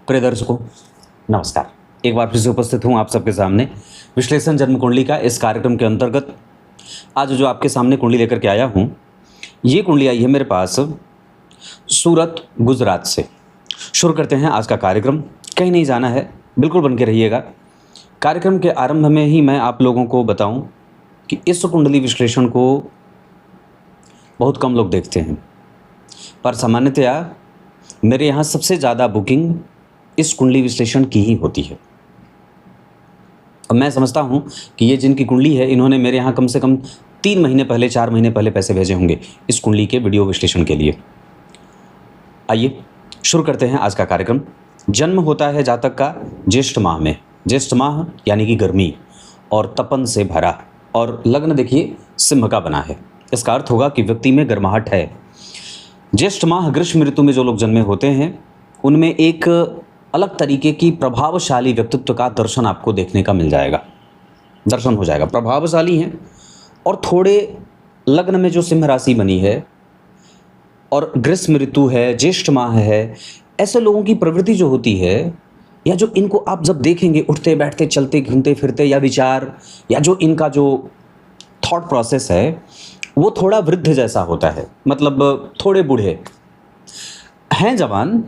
प्रिय दर्शकों, नमस्कार। एक बार फिर से उपस्थित हूँ आप सबके सामने विश्लेषण जन्म कुंडली का इस कार्यक्रम के अंतर्गत। आज जो आपके सामने कुंडली लेकर के आया हूँ, ये कुंडली आई है मेरे पास सूरत, गुजरात से। शुरू करते हैं आज का कार्यक्रम। कहीं नहीं जाना है, बिल्कुल बन के रहिएगा। कार्यक्रम के आरंभ में ही मैं आप लोगों को बताऊं कि इस कुंडली विश्लेषण को बहुत कम लोग देखते हैं, पर सामान्यतया मेरे यहाँ सबसे ज़्यादा बुकिंग इस कुंडली विश्लेषण की ही होती है। अब मैं समझता हूँ कि ये जिनकी कुंडली है, इन्होंने मेरे यहाँ कम से कम 3 महीने पहले, 4 महीने पहले पैसे भेजे होंगे इस कुंडली के वीडियो विश्लेषण के लिए। आइए शुरू करते हैं आज का कार्यक्रम। जन्म होता है जातक का ज्येष्ठ माह में। ज्येष्ठ माह यानी कि गर्मी और तपन से भरा, और लग्न देखिए सिंह का बना है। इसका अर्थ होगा कि व्यक्ति में गर्माहट है। ज्येष्ठ माह ग्रीष्म ऋतु में जो लोग जन्मे होते हैं, उनमें एक अलग तरीके की प्रभावशाली व्यक्तित्व का दर्शन आपको देखने का मिल जाएगा, दर्शन हो जाएगा। प्रभावशाली हैं और थोड़े लग्न में जो सिंह राशि बनी है और ग्रीष्म ऋतु है, ज्येष्ठ माह है, ऐसे लोगों की प्रवृत्ति जो होती है, या जो इनको आप जब देखेंगे उठते बैठते, चलते घूमते फिरते, या विचार, या जो इनका जो थॉट प्रोसेस है, वो थोड़ा वृद्ध जैसा होता है। मतलब थोड़े बूढ़े हैं, जवान,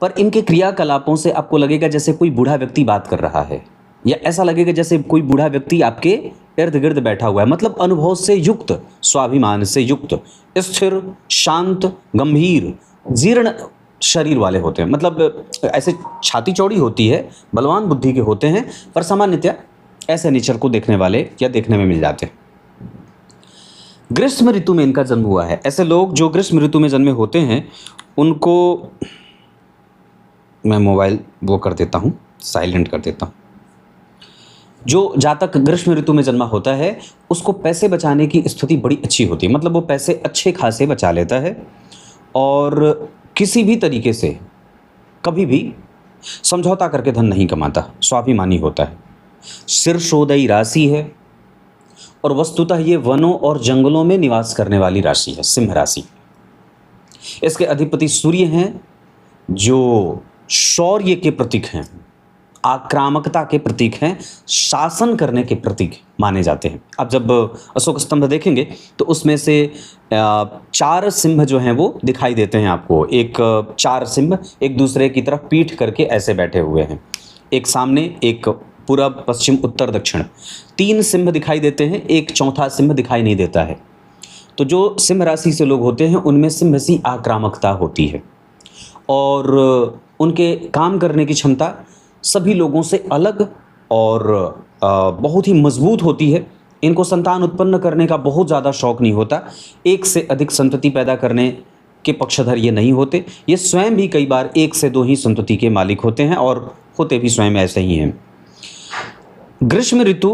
पर इनके क्रियाकलापों से आपको लगेगा जैसे कोई बूढ़ा व्यक्ति बात कर रहा है, या ऐसा लगेगा जैसे कोई बूढ़ा व्यक्ति आपके इर्द गिर्द बैठा हुआ है। मतलब अनुभव से युक्त, स्वाभिमान से युक्त, स्थिर, शांत, गंभीर, जीर्ण शरीर वाले होते हैं। मतलब ऐसे छाती चौड़ी होती है, बलवान बुद्धि के होते हैं, पर सामान्यतया ऐसे नेचर को देखने वाले या देखने में मिल जाते हैं। ग्रीष्म ऋतु में इनका जन्म हुआ है। ऐसे लोग जो ग्रीष्म ऋतु में जन्मे होते हैं, उनको मैं मोबाइल वो कर देता हूँ, साइलेंट कर देता हूँ। जो जातक ग्रीष्म ऋतु में जन्मा होता है, उसको पैसे बचाने की स्थिति बड़ी अच्छी होती है। मतलब वो पैसे अच्छे खासे बचा लेता है और किसी भी तरीके से कभी भी समझौता करके धन नहीं कमाता, स्वाभिमानी होता है। शीर्षोदयी राशि है और वस्तुतः ये वनों और जंगलों में निवास करने वाली राशि है, सिंह राशि। इसके अधिपति सूर्य हैं, जो शौर्य के प्रतीक हैं, आक्रामकता के प्रतीक हैं, शासन करने के प्रतीक माने जाते हैं। अब जब अशोक स्तंभ देखेंगे तो उसमें से 4 सिंह जो हैं वो दिखाई देते हैं आपको। 4 सिंह एक दूसरे की तरफ पीठ करके ऐसे बैठे हुए हैं, एक सामने, एक पूरब, पश्चिम, उत्तर, दक्षिण। 3 सिंह दिखाई देते हैं, एक चौथा सिंह दिखाई नहीं देता है। तो जो सिंह राशि से लोग होते हैं, उनमें सिंह सी आक्रामकता होती है और उनके काम करने की क्षमता सभी लोगों से अलग और बहुत ही मजबूत होती है। इनको संतान उत्पन्न करने का बहुत ज़्यादा शौक नहीं होता। एक से अधिक संतति पैदा करने के पक्षधर ये नहीं होते। ये स्वयं भी कई बार 1 से 2 ही संतति के मालिक होते हैं और होते भी स्वयं ऐसे ही हैं। ग्रीष्म ऋतु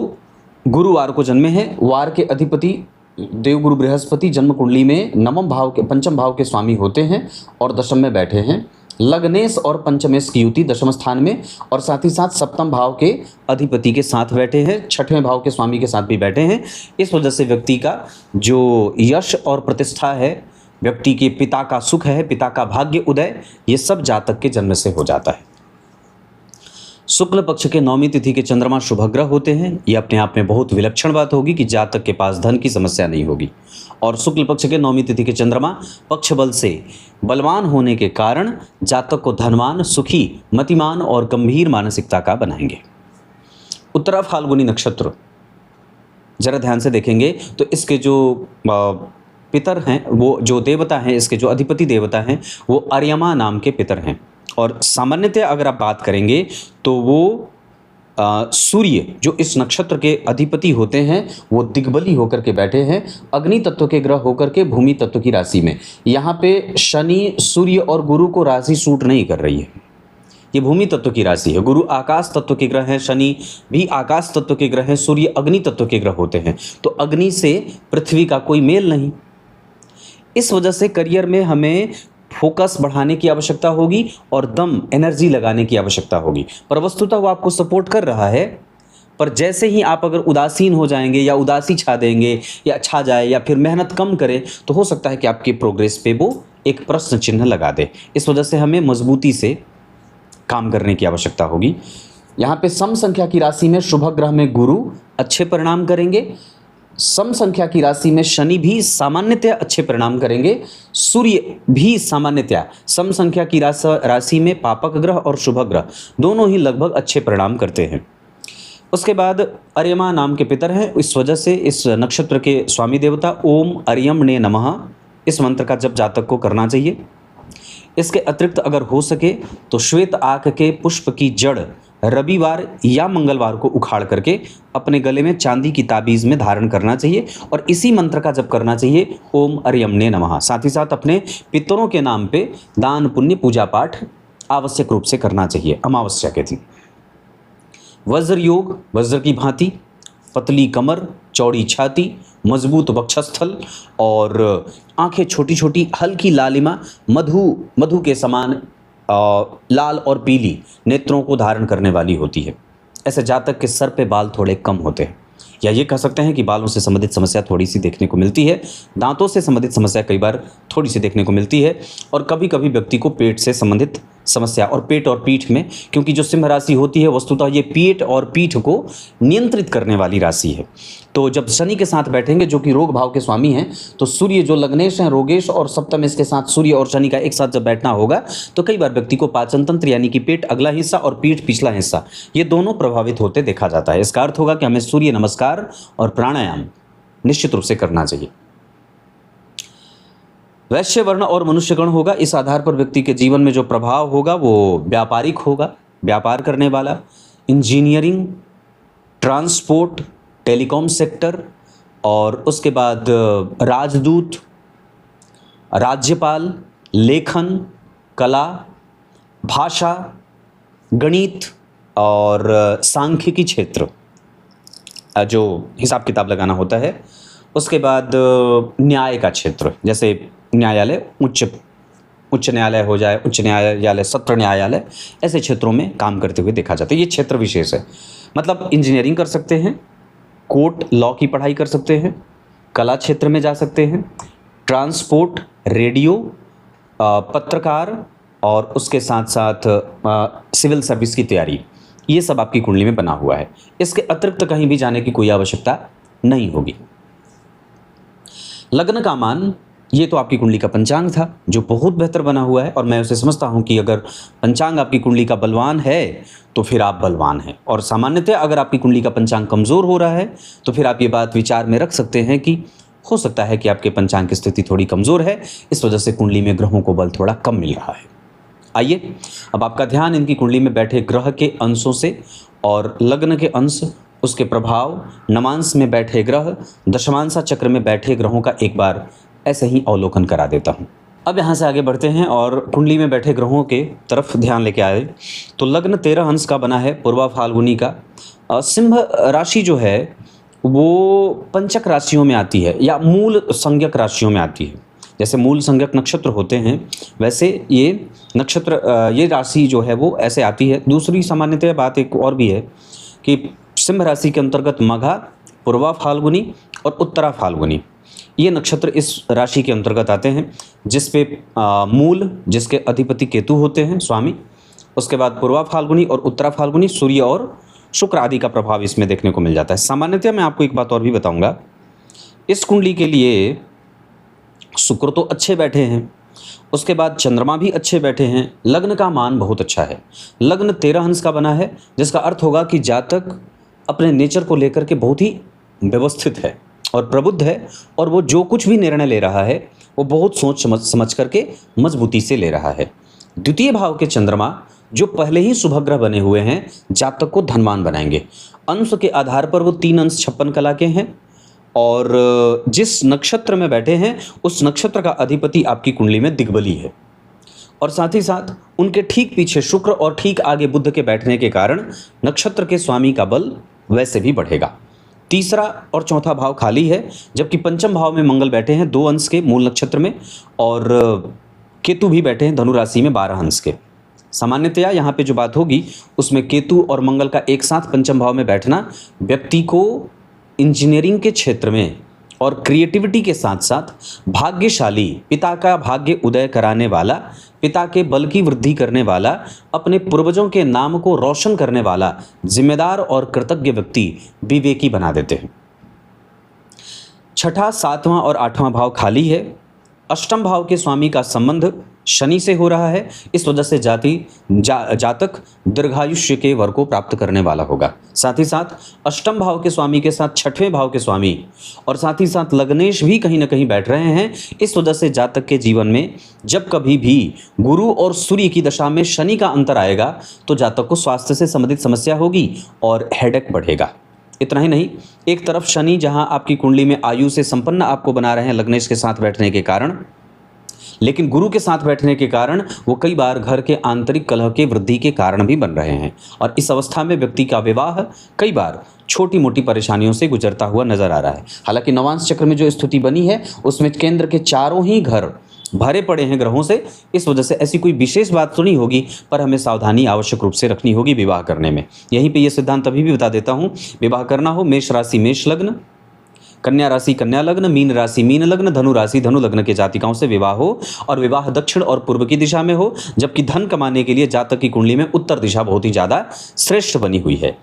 गुरुवार को जन्मे हैं। वार के अधिपति देवगुरु बृहस्पति जन्म कुंडली में 9वें भाव के, 5वें भाव के स्वामी होते हैं और दशम में बैठे हैं। लग्नेश और पंचमेश की युति दशम स्थान में, और साथ ही साथ 7वें भाव के अधिपति के साथ बैठे हैं, 6वें भाव के स्वामी के साथ भी बैठे हैं। इस वजह से व्यक्ति का जो यश और प्रतिष्ठा है, व्यक्ति के पिता का सुख है, पिता का भाग्य उदय, ये सब जातक के जन्म से हो जाता है। शुक्ल पक्ष के 9वीं तिथि के चंद्रमा शुभग्रह होते हैं। ये अपने आप में बहुत विलक्षण बात होगी कि जातक के पास धन की समस्या नहीं होगी। और शुक्ल पक्ष के 9वीं तिथि के चंद्रमा पक्ष बल से बलवान होने के कारण जातक को धनवान, सुखी, मतिमान और गंभीर मानसिकता का बनाएंगे। उत्तरा फाल्गुनी नक्षत्र जरा ध्यान से देखेंगे तो इसके जो पितर हैं, वो जो देवता हैं, इसके जो अधिपति देवता हैं, वो अर्यमा नाम के पितर हैं। और सामान्यतः अगर आप बात करेंगे तो वो सूर्य जो इस नक्षत्र के अधिपति होते हैं, वो दिग्बली होकर के बैठे हैं, अग्नि तत्व के ग्रह होकर के भूमि तत्व की राशि में। यहाँ पे शनि, सूर्य और गुरु को राशि सूट नहीं कर रही है। ये भूमि तत्व की राशि है। गुरु आकाश तत्व के ग्रह हैं, शनि भी आकाश तत्व के ग्रह हैं, सूर्य अग्नि तत्व के ग्रह होते हैं। तो अग्नि से पृथ्वी का कोई मेल नहीं। इस वजह से करियर में हमें फोकस बढ़ाने की आवश्यकता होगी और दम, एनर्जी लगाने की आवश्यकता होगी। पर वस्तुतः वो आपको सपोर्ट कर रहा है, पर जैसे ही आप अगर उदासीन हो जाएंगे या उदासी छा देंगे या छा जाए या फिर मेहनत कम करें, तो हो सकता है कि आपके प्रोग्रेस पे वो एक प्रश्न चिन्ह लगा दे। इस वजह से हमें मजबूती से काम करने की आवश्यकता होगी। यहाँ पे सम संख्या की राशि में शुभ ग्रह में गुरु अच्छे परिणाम करेंगे, सम संख्या की राशि में शनि भी सामान्यतया अच्छे परिणाम करेंगे, सूर्य भी सामान्यतया सम संख्या की राशि में पापक ग्रह और शुभ ग्रह दोनों ही लगभग अच्छे परिणाम करते हैं। उसके बाद अर्यमा नाम के पितर हैं, इस वजह से इस नक्षत्र के स्वामी देवता ओम अर्यमणे नमः इस मंत्र का जप जातक को करना चाहिए। इसके अतिरिक्त अगर हो सके तो श्वेत आक के पुष्प की जड़ रविवार या मंगलवार को उखाड़ करके अपने गले में चांदी की ताबीज़ में धारण करना चाहिए और इसी मंत्र का जप करना चाहिए ओम अर्यमणे नमः। साथ ही साथ अपने पितरों के नाम पे दान पुण्य पूजा पाठ आवश्यक रूप से करना चाहिए अमावस्या के दिन। वज्र योग, वज्र की भांति, पतली कमर, चौड़ी छाती, मजबूत वक्षस्थल और आंखें छोटी छोटी, हल्की लालिमा, मधु के समान लाल और पीली नेत्रों को धारण करने वाली होती है। ऐसे जातक के सर पे बाल थोड़े कम होते हैं, या ये कह सकते हैं कि बालों से संबंधित समस्या थोड़ी सी देखने को मिलती है, दांतों से संबंधित समस्या कई बार थोड़ी सी देखने को मिलती है, और कभी कभी व्यक्ति को पेट से संबंधित समस्या, और पेट और पीठ में, क्योंकि जो सिंह राशि होती है वस्तुतः ये पेट और पीठ को नियंत्रित करने वाली राशि है। तो जब शनि के साथ बैठेंगे जो कि रोग भाव के स्वामी हैं, तो सूर्य जो लग्नेश हैं रोगेश और सप्तम इसके साथ सूर्य और शनि का एक साथ जब बैठना होगा तो कई बार व्यक्ति को पाचन तंत्र यानी कि पेट अगला हिस्सा और पीठ पिछला हिस्सा ये दोनों प्रभावित होते देखा जाता है। इसका अर्थ होगा कि हमें सूर्य नमस्कार और प्राणायाम निश्चित रूप से करना चाहिए। वैश्य वर्ण और मनुष्यगण होगा, इस आधार पर व्यक्ति के जीवन में जो प्रभाव होगा वो व्यापारिक होगा, व्यापार करने वाला, इंजीनियरिंग, ट्रांसपोर्ट, टेलीकॉम सेक्टर, और उसके बाद राजदूत, राज्यपाल, लेखन, कला, भाषा, गणित और सांख्यिकी क्षेत्र जो हिसाब किताब लगाना होता है। उसके बाद न्याय का क्षेत्र, जैसे न्यायालय, उच्च न्यायालय हो जाए, उच्च न्यायालय, सत्र न्यायालय, ऐसे क्षेत्रों में काम करते हुए देखा जाता है। ये क्षेत्र विशेष है, मतलब इंजीनियरिंग कर सकते हैं, कोर्ट लॉ की पढ़ाई कर सकते हैं, कला क्षेत्र में जा सकते हैं, ट्रांसपोर्ट, रेडियो, पत्रकार और उसके साथ साथ सिविल सर्विस की तैयारी, ये सब आपकी कुंडली में बना हुआ है। इसके अतिरिक्त कहीं भी जाने की कोई आवश्यकता नहीं होगी। लग्न का मान, ये तो आपकी कुंडली का पंचांग था जो बहुत बेहतर बना हुआ है, और मैं उसे समझता हूँ कि अगर पंचांग आपकी कुंडली का बलवान है तो फिर आप बलवान हैं, और सामान्यतः अगर आपकी कुंडली का पंचांग कमज़ोर हो रहा है तो फिर आप ये बात विचार में रख सकते हैं कि हो सकता है कि आपके पंचांग की स्थिति थोड़ी कमज़ोर है, इस वजह से कुंडली में ग्रहों को बल थोड़ा कम मिल रहा है। आइए अब आपका ध्यान इनकी कुंडली में बैठे ग्रह के अंशों से और लग्न के अंश, उसके प्रभाव, नमांश में बैठे ग्रह, दशमांशा चक्र में बैठे ग्रहों का एक बार ऐसे ही अवलोकन करा देता हूँ। अब यहाँ से आगे बढ़ते हैं और कुंडली में बैठे ग्रहों के तरफ ध्यान लेके आए। तो लग्न 13 अंश का बना है, पूर्वा फाल्गुनी का। सिंह राशि जो है वो पंचक राशियों में आती है या मूल संज्ञक राशियों में आती है। जैसे मूल संज्ञक नक्षत्र होते हैं वैसे ये नक्षत्र, ये राशि जो है वो ऐसे आती है। दूसरी सामान्यतः बात एक और भी है कि सिंह राशि के अंतर्गत मघा, पूर्वा फाल्गुनी और उत्तरा फाल्गुनी, ये नक्षत्र इस राशि के अंतर्गत आते हैं, जिस पे मूल, जिसके अधिपति केतु होते हैं स्वामी। उसके बाद पूर्वा फाल्गुनी और उत्तरा फाल्गुनी सूर्य और शुक्र आदि का प्रभाव इसमें देखने को मिल जाता है। सामान्यतः मैं आपको एक बात और भी बताऊंगा, इस कुंडली के लिए शुक्र तो अच्छे बैठे हैं, उसके बाद चंद्रमा भी अच्छे बैठे हैं, लग्न का मान बहुत अच्छा है। लग्न 13 अंश का बना है, जिसका अर्थ होगा कि जातक अपने नेचर को लेकर के बहुत ही व्यवस्थित है और प्रबुद्ध है, और वो जो कुछ भी निर्णय ले रहा है वो बहुत सोच समझ करके मजबूती से ले रहा है। द्वितीय भाव के चंद्रमा जो पहले ही शुभ ग्रह बने हुए हैं जातक को धनवान बनाएंगे। अंश के आधार पर वो 3 अंश 56 कला के हैं, और जिस नक्षत्र में बैठे हैं उस नक्षत्र का अधिपति आपकी कुंडली में दिग्बली है, और साथ ही साथ उनके ठीक पीछे शुक्र और ठीक आगे बुध के बैठने के कारण नक्षत्र के स्वामी का बल वैसे भी बढ़ेगा। तीसरा और चौथा भाव खाली है, जबकि पंचम भाव में मंगल बैठे हैं 2 अंश के मूल नक्षत्र में, और केतु भी बैठे हैं धनु राशि में 12 अंश के। सामान्यतया यहाँ पे जो बात होगी उसमें केतु और मंगल का एक साथ पंचम भाव में बैठना व्यक्ति को इंजीनियरिंग के क्षेत्र में और क्रिएटिविटी के साथ साथ भाग्यशाली, पिता का भाग्य उदय कराने वाला, पिता के बल की वृद्धि करने वाला, अपने पूर्वजों के नाम को रोशन करने वाला, जिम्मेदार और कृतज्ञ व्यक्ति विवेकी बना देते हैं। छठा, सातवां और आठवां भाव खाली है। अष्टम भाव के स्वामी का संबंध शनि से हो रहा है। इस वजह से जातक दीर्घायुष्य के वर को प्राप्त करने वाला होगा। साथ ही साथ अष्टम भाव के स्वामी के साथ छठवें भाव के स्वामी और साथ ही साथ लग्नेश भी कहीं ना कहीं बैठ रहे हैं। इस वजह से जातक के जीवन में जब कभी भी गुरु और सूर्य की दशा में शनि का अंतर आएगा तो जातक को स्वास्थ्य से संबंधित समस्या होगी और हेडेक बढ़ेगा। इतना ही नहीं, एक तरफ शनि जहां आपकी कुंडली में आयु से संपन्न आपको बना रहे हैं लग्नेश के साथ बैठने के कारण, लेकिन गुरु के साथ बैठने के कारण वो कई बार घर के आंतरिक कलह के वृद्धि के कारण भी बन रहे हैं। और इस अवस्था में व्यक्ति का विवाह कई बार छोटी मोटी परेशानियों से गुजरता हुआ नजर आ रहा है। हालांकि नवांश चक्र में जो स्थिति बनी है उसमें केंद्र के चारों ही घर भरे पड़े हैं ग्रहों से। इस वजह से ऐसी कोई विशेष बात तो नहीं होगी, पर हमें सावधानी आवश्यक रूप से रखनी होगी विवाह करने में। यहीं पे ये सिद्धांत अभी भी बता देता हूँ, विवाह करना हो मेष राशि मेष लग्न, कन्या राशि कन्या लग्न, मीन राशि मीन लग्न, धनु राशि धनु लग्न के जातिकाओं से विवाह हो और विवाह दक्षिण और पूर्व की दिशा में हो, जबकि धन कमाने के लिए जातक की कुंडली में उत्तर दिशा बहुत ही ज़्यादा श्रेष्ठ बनी हुई है।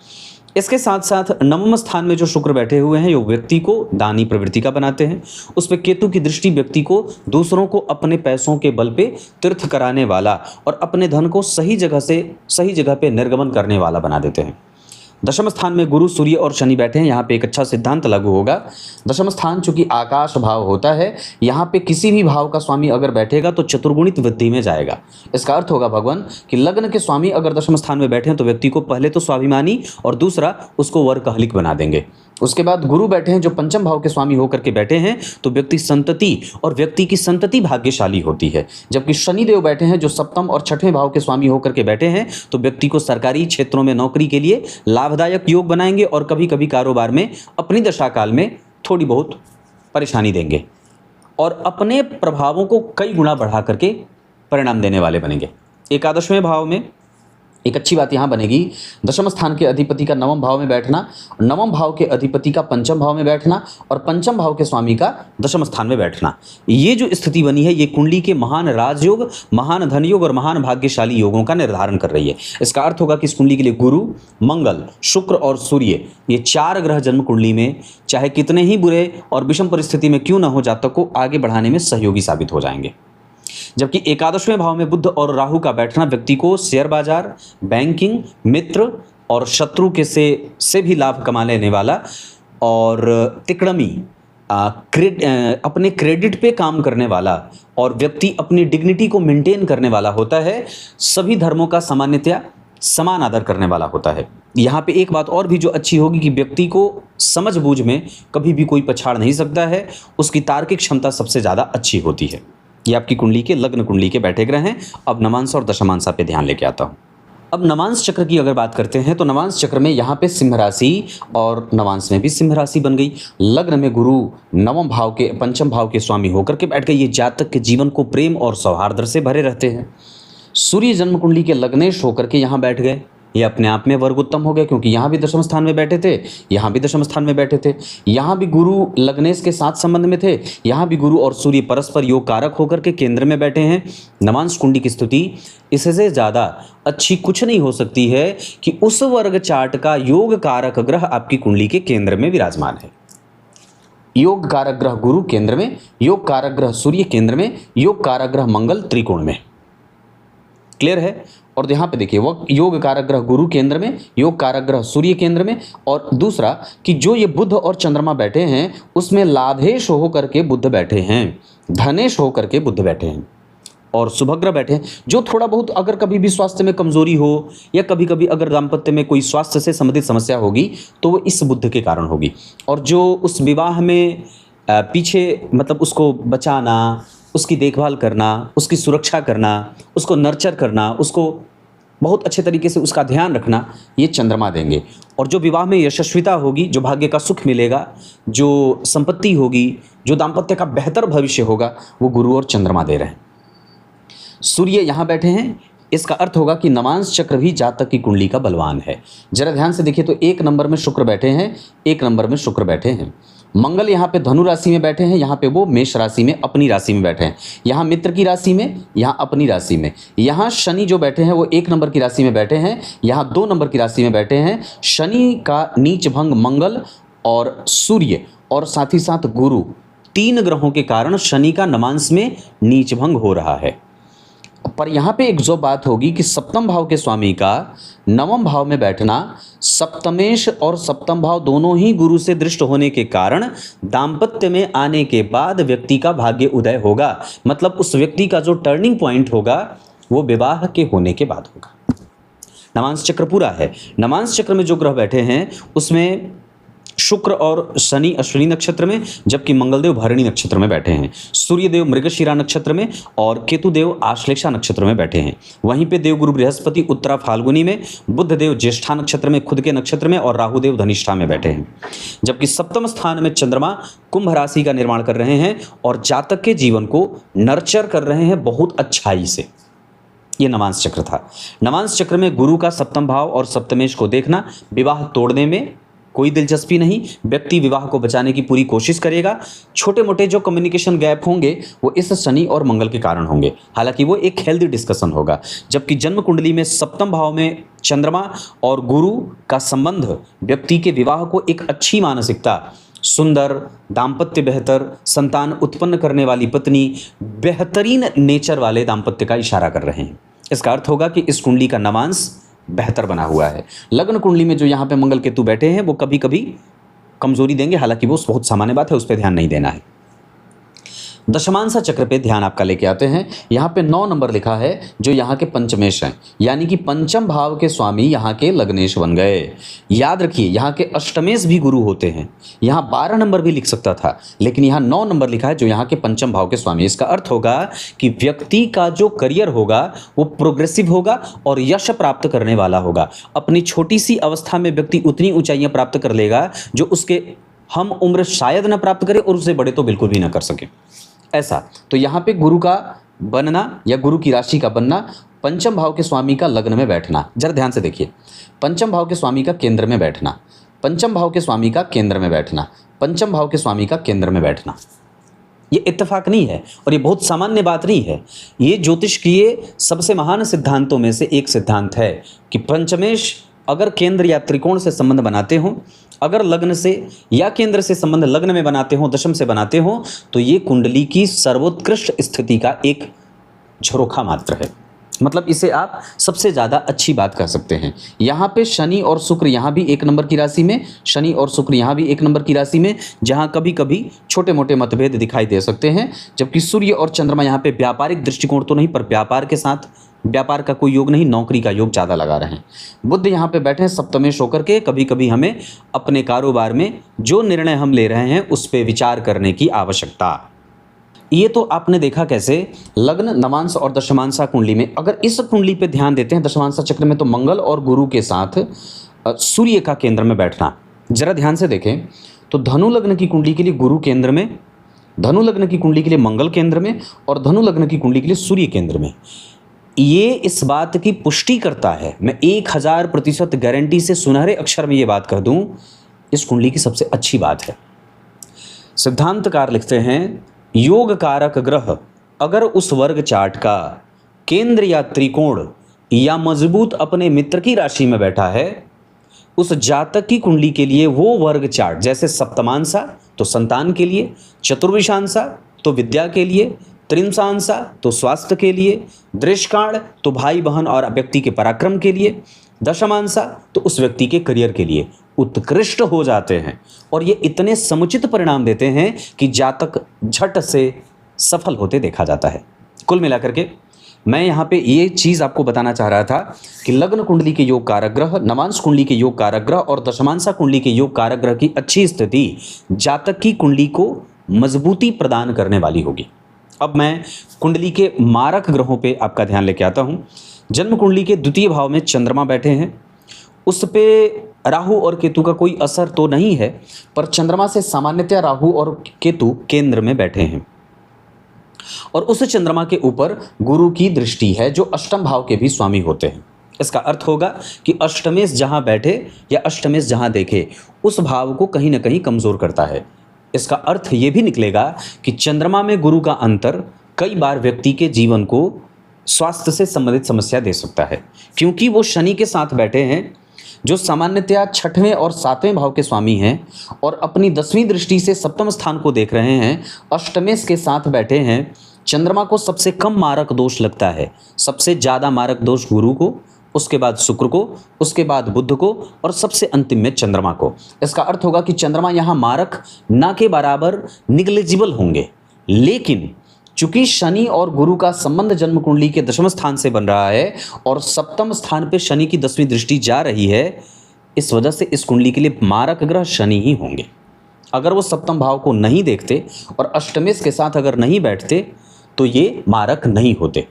इसके साथ साथ नवम स्थान में जो शुक्र बैठे हुए हैं वो व्यक्ति को दानी प्रवृत्ति का बनाते हैं। उस पर केतु की दृष्टि व्यक्ति को दूसरों को अपने पैसों के बल पे तीर्थ कराने वाला और अपने धन को सही जगह से सही जगह पे निर्गमन करने वाला बना देते हैं। दशम स्थान में गुरु सूर्य और शनि बैठे हैं। यहाँ पे एक अच्छा सिद्धांत लागू होगा। दशम स्थान चूंकि आकाश भाव होता है, यहाँ पे किसी भी भाव का स्वामी अगर बैठेगा तो चतुर्गुणित वृद्धि में जाएगा। इसका अर्थ होगा भगवान कि लग्न के स्वामी अगर दशम स्थान में बैठे हैं तो व्यक्ति को पहले तो स्वाभिमानी और दूसरा उसको वर्कहलिक बना देंगे। उसके बाद गुरु बैठे हैं जो पंचम भाव के स्वामी होकर के बैठे हैं तो व्यक्ति संतति और व्यक्ति की संतति भाग्यशाली होती है। जबकि शनिदेव बैठे हैं जो सप्तम और छठवें भाव के स्वामी होकर के बैठे हैं तो व्यक्ति को सरकारी क्षेत्रों में नौकरी के लिए लाभदायक योग बनाएंगे और कभी कभी कारोबार में अपनी दशा काल में थोड़ी बहुत परेशानी देंगे और अपने प्रभावों को कई गुना बढ़ा करके परिणाम देने वाले बनेंगे। एकादशवें भाव में एक अच्छी बात यहाँ बनेगी, दशम स्थान के अधिपति का नवम भाव में बैठना, नवम भाव के अधिपति का पंचम भाव में बैठना और पंचम भाव के स्वामी का दशम स्थान में बैठना। ये जो स्थिति बनी है ये कुंडली के महान राजयोग, महान धन योग और महान भाग्यशाली योगों का निर्धारण कर रही है। इसका अर्थ होगा कि इस कुंडली के लिए गुरु, मंगल, शुक्र और सूर्य ये चार ग्रह जन्म कुंडली में चाहे कितने ही बुरे और विषम परिस्थिति में क्यों न हो जातक को आगे बढ़ाने में सहयोगी साबित हो जाएंगे। जबकि एकादशवें भाव में बुध और राहु का बैठना व्यक्ति को शेयर बाजार, बैंकिंग, मित्र और शत्रु के से भी लाभ कमा लेने वाला और तिकड़मी अपने क्रेडिट पे काम करने वाला और व्यक्ति अपनी डिग्निटी को मेंटेन करने वाला होता है। सभी धर्मों का सामान्यतया समान आदर करने वाला होता है। यहाँ पे एक बात और भी जो अच्छी होगी कि व्यक्ति को समझ बूझ में कभी भी कोई पछाड़ नहीं सकता है, उसकी तार्किक क्षमता सबसे ज़्यादा अच्छी होती है। ये आपकी कुंडली के लग्न कुंडली के बैठे ग्रह हैं। अब नवांश और दशमांशा पे ध्यान लेके आता हूँ। अब नवांश चक्र की अगर बात करते हैं तो नवांश चक्र में यहाँ पे सिंह राशि और नवांश में भी सिंह राशि बन गई। लग्न में गुरु नवम भाव के पंचम भाव के स्वामी होकर के बैठ गए। ये जातक के जीवन को प्रेम और सौहार्द से भरे रहते हैं। सूर्य जन्म कुंडली के लग्नेश होकर के यहाँ बैठ गए। ये अपने आप में वर्ग उत्तम हो गए क्योंकि यहाँ भी दशम स्थान में बैठे थे, यहाँ भी दशम स्थान में बैठे थे। यहाँ भी गुरु लग्नेश के साथ संबंध में थे, यहाँ भी गुरु और सूर्य परस्पर योग कारक होकर के केंद्र में बैठे हैं। नवांश कुंडली की स्थिति इससे ज़्यादा अच्छी कुछ नहीं हो सकती है कि उस वर्ग चार्ट का योग कारक ग्रह आपकी कुंडली के केंद्र में विराजमान है। योग कारक ग्रह गुरु केंद्र में, योग कारक ग्रह सूर्य केंद्र में, योग कारक ग्रह मंगल त्रिकोण में। क्लियर है? और यहाँ पे देखिए वो योग कारक ग्रह गुरु केंद्र में, योग कारक ग्रह सूर्य केंद्र में और दूसरा कि जो ये बुध और चंद्रमा बैठे हैं उसमें लाभेश हो करके बुध बैठे हैं, धनेश हो करके बुध बैठे हैं और शुभग्रह बैठे हैं। जो थोड़ा बहुत अगर कभी भी स्वास्थ्य में कमजोरी हो या कभी कभी अगर दाम्पत्य में कोई स्वास्थ्य से संबंधित समस्या होगी तो वो इस बुध के कारण होगी। और जो उस विवाह में पीछे मतलब उसको बचाना, उसकी देखभाल करना, उसकी सुरक्षा करना, उसको नर्चर करना, उसको बहुत अच्छे तरीके से उसका ध्यान रखना, ये चंद्रमा देंगे। और जो विवाह में यशस्विता होगी, जो भाग्य का सुख मिलेगा, जो संपत्ति होगी, जो दाम्पत्य का बेहतर भविष्य होगा, वो गुरु और चंद्रमा दे रहे हैं। सूर्य यहाँ बैठे हैं, इसका अर्थ होगा कि नवांश चक्र भी जातक की कुंडली का बलवान है। जरा ध्यान से देखिए तो एक नंबर में शुक्र बैठे हैं, एक नंबर में शुक्र बैठे हैं मंगल यहाँ पे धनु राशि में बैठे हैं, यहाँ पे वो मेष राशि में अपनी राशि में बैठे हैं। यहाँ मित्र की राशि में, यहाँ अपनी राशि में। यहाँ शनि जो बैठे हैं वो 1 नंबर की राशि में बैठे हैं, यहाँ 2 नंबर की राशि में बैठे हैं। शनि का नीच भंग मंगल और सूर्य और साथ ही साथ गुरु, 3 ग्रहों के कारण शनि का नवांश में नीच भंग हो रहा है। पर यहाँ पे एक जो बात होगी कि सप्तम भाव के स्वामी का नवम भाव में बैठना, सप्तमेश और सप्तम भाव दोनों ही गुरु से दृष्ट होने के कारण दाम्पत्य में आने के बाद व्यक्ति का भाग्य उदय होगा। मतलब उस व्यक्ति का जो टर्निंग पॉइंट होगा वो विवाह के होने के बाद होगा। नवांश चक्र पूरा है। नवांश चक्र में जो ग्रह बैठे हैं उसमें शुक्र और शनि अश्विनी नक्षत्र में, जबकि मंगलदेव भरणी नक्षत्र में बैठे हैं। सूर्यदेव मृगशिरा नक्षत्र में और केतुदेव आश्लेषा नक्षत्र में बैठे हैं। वहीं पे देवगुरु बृहस्पति उत्तरा फाल्गुनी में, बुधदेव ज्येष्ठा नक्षत्र में खुद के नक्षत्र में और राहुदेव धनिष्ठा में बैठे हैं। जबकि सप्तम स्थान में चंद्रमा कुंभ राशि का निर्माण कर रहे हैं और जातक के जीवन को नर्चर कर रहे हैं बहुत अच्छाई से। ये नवांश चक्र था। नवांश चक्र में गुरु का सप्तम भाव और सप्तमेश को देखना, विवाह तोड़ने में कोई दिलचस्पी नहीं। व्यक्ति विवाह को बचाने की पूरी कोशिश करेगा। छोटे मोटे जो कम्युनिकेशन गैप होंगे वो इस शनि और मंगल के कारण होंगे, हालांकि वो एक हेल्दी डिस्कशन होगा। जबकि जन्म कुंडली में सप्तम भाव में चंद्रमा और गुरु का संबंध व्यक्ति के विवाह को एक अच्छी मानसिकता, सुंदर दाम्पत्य, बेहतर संतान उत्पन्न करने वाली पत्नी, बेहतरीन नेचर वाले दाम्पत्य का इशारा कर रहे हैं। इसका अर्थ होगा कि इस कुंडली का नवांश बेहतर बना हुआ है। लग्न कुंडली में जो यहाँ पे मंगल केतु बैठे हैं वो कभी कभी कमजोरी देंगे, हालांकि वो बहुत सामान्य बात है, उस पर ध्यान नहीं देना है। दशमांशा चक्र पे ध्यान आपका लेके आते हैं। यहाँ पे 9 नंबर लिखा है जो यहाँ के पंचमेश हैं, यानी कि पंचम भाव के स्वामी यहाँ के लग्नेश बन गए। याद रखिए यहाँ के अष्टमेश भी गुरु होते हैं। यहाँ 12 नंबर भी लिख सकता था, लेकिन यहाँ 9 नंबर लिखा है जो यहाँ के पंचम भाव के स्वामी। इसका अर्थ होगा कि व्यक्ति का जो करियर होगा वो प्रोग्रेसिव होगा और यश प्राप्त करने वाला होगा। अपनी छोटी सी अवस्था में व्यक्ति उतनी ऊंचाइयां प्राप्त कर लेगा जो उसके हम उम्र शायद न प्राप्त करे और उससे बड़े तो बिल्कुल भी ना कर सके। ऐसा तो यहाँ पे गुरु का बनना या गुरु की राशि का बनना, पंचम भाव के स्वामी का लग्न में बैठना। जरा ध्यान से देखिए, पंचम भाव के स्वामी का केंद्र में बैठना, पंचम भाव के स्वामी का केंद्र में बैठना, पंचम भाव के स्वामी का केंद्र में बैठना, ये इत्तेफाक नहीं है और ये बहुत सामान्य बात नहीं है। ये ज्योतिष के सबसे महान सिद्धांतों में से एक सिद्धांत है कि पंचमेश अगर केंद्र या त्रिकोण से संबंध बनाते हो, अगर लग्न से या केंद्र से संबंध लग्न में बनाते हो, दशम से बनाते हो, तो ये कुंडली की सर्वोत्कृष्ट स्थिति का एक झरोखा मात्र है। मतलब इसे आप सबसे ज़्यादा अच्छी बात कह सकते हैं। यहाँ पे शनि और शुक्र यहाँ भी 1 नंबर की राशि में, शनि और शुक्र यहाँ भी 1 नंबर की राशि में, जहाँ कभी कभी छोटे मोटे मतभेद दिखाई दे सकते हैं। जबकि सूर्य और चंद्रमा यहाँ पे व्यापारिक दृष्टिकोण तो नहीं, पर व्यापार के साथ व्यापार का कोई योग नहीं, नौकरी का योग ज़्यादा लगा रहे हैं। बुध यहाँ पे बैठे हैं सप्तमेश होकर के। कभी कभी हमें अपने कारोबार में जो निर्णय हम ले रहे हैं उस पर विचार करने की आवश्यकता। ये तो आपने देखा कैसे लग्न, नवांश और दशमांशा कुंडली में। अगर इस कुंडली पे ध्यान देते हैं दशमांशा चक्र में, तो मंगल और गुरु के साथ सूर्य का केंद्र में बैठना। जरा ध्यान से देखें तो धनु लग्न की कुंडली के लिए गुरु केंद्र में, धनु लग्न की कुंडली के लिए मंगल केंद्र में और धनु लग्न की कुंडली के लिए सूर्य केंद्र में। ये इस बात की पुष्टि करता है, मैं 1000% गारंटी से सुनहरे अक्षर में ये बात कह दूं, इस कुंडली की सबसे अच्छी बात है। सिद्धांतकार लिखते हैं योग कारक ग्रह अगर उस वर्ग चार्ट का केंद्र या त्रिकोण या मजबूत अपने मित्र की राशि में बैठा है, उस जातक की कुंडली के लिए वो वर्ग चार्ट, जैसे सप्तमांशा तो संतान के लिए, चतुर्विशांशा तो विद्या के लिए, त्रिंशांशा तो स्वास्थ्य के लिए, दृष्काण तो भाई बहन और व्यक्ति के पराक्रम के लिए, दशमांशा तो उस व्यक्ति के करियर के लिए उत्कृष्ट हो जाते हैं। और ये इतने समुचित परिणाम देते हैं कि जातक झट से सफल होते देखा जाता है। कुल मिलाकर के मैं यहाँ पे ये चीज़ आपको बताना चाह रहा था कि लग्न कुंडली के योग कारक ग्रह, नवांश कुंडली के योग कारक ग्रह और दशमांशा कुंडली के योग कारक ग्रह की अच्छी स्थिति जातक की कुंडली को मजबूती प्रदान करने वाली होगी। अब मैं कुंडली के मारक ग्रहों पे आपका ध्यान लेके आता हूँ। जन्म कुंडली के द्वितीय भाव में चंद्रमा बैठे हैं, उस पे राहु और केतु का कोई असर तो नहीं है, पर चंद्रमा से सामान्यतः राहु और केतु केंद्र में बैठे हैं और उस चंद्रमा के ऊपर गुरु की दृष्टि है जो अष्टम भाव के भी स्वामी होते हैं। इसका अर्थ होगा कि अष्टमेश जहाँ बैठे या अष्टमेश जहाँ देखे उस भाव को कहीं ना कहीं कमज़ोर करता है। इसका अर्थ ये भी निकलेगा कि चंद्रमा में गुरु का अंतर कई बार व्यक्ति के जीवन को स्वास्थ्य से संबंधित समस्या दे सकता है, क्योंकि वो शनि के साथ बैठे हैं जो सामान्यतया 6वें और 7वें भाव के स्वामी हैं और अपनी 10वीं दृष्टि से सप्तम स्थान को देख रहे हैं। अष्टमेश के साथ बैठे हैं। चंद्रमा को सबसे कम मारक दोष लगता है, सबसे ज़्यादा मारक दोष गुरु को, उसके बाद शुक्र को, उसके बाद बुध को और सबसे अंतिम में चंद्रमा को। इसका अर्थ होगा कि चंद्रमा यहाँ मारक ना के बराबर निग्लेजिबल होंगे, लेकिन चूंकि शनि और गुरु का संबंध जन्म कुंडली के 10वें स्थान से बन रहा है और सप्तम स्थान पे शनि की 10वीं दृष्टि जा रही है, इस वजह से इस कुंडली के लिए मारक ग्रह शनि ही होंगे। अगर वो सप्तम भाव को नहीं देखते और अष्टमेश के साथ अगर नहीं बैठते तो ये मारक नहीं होते।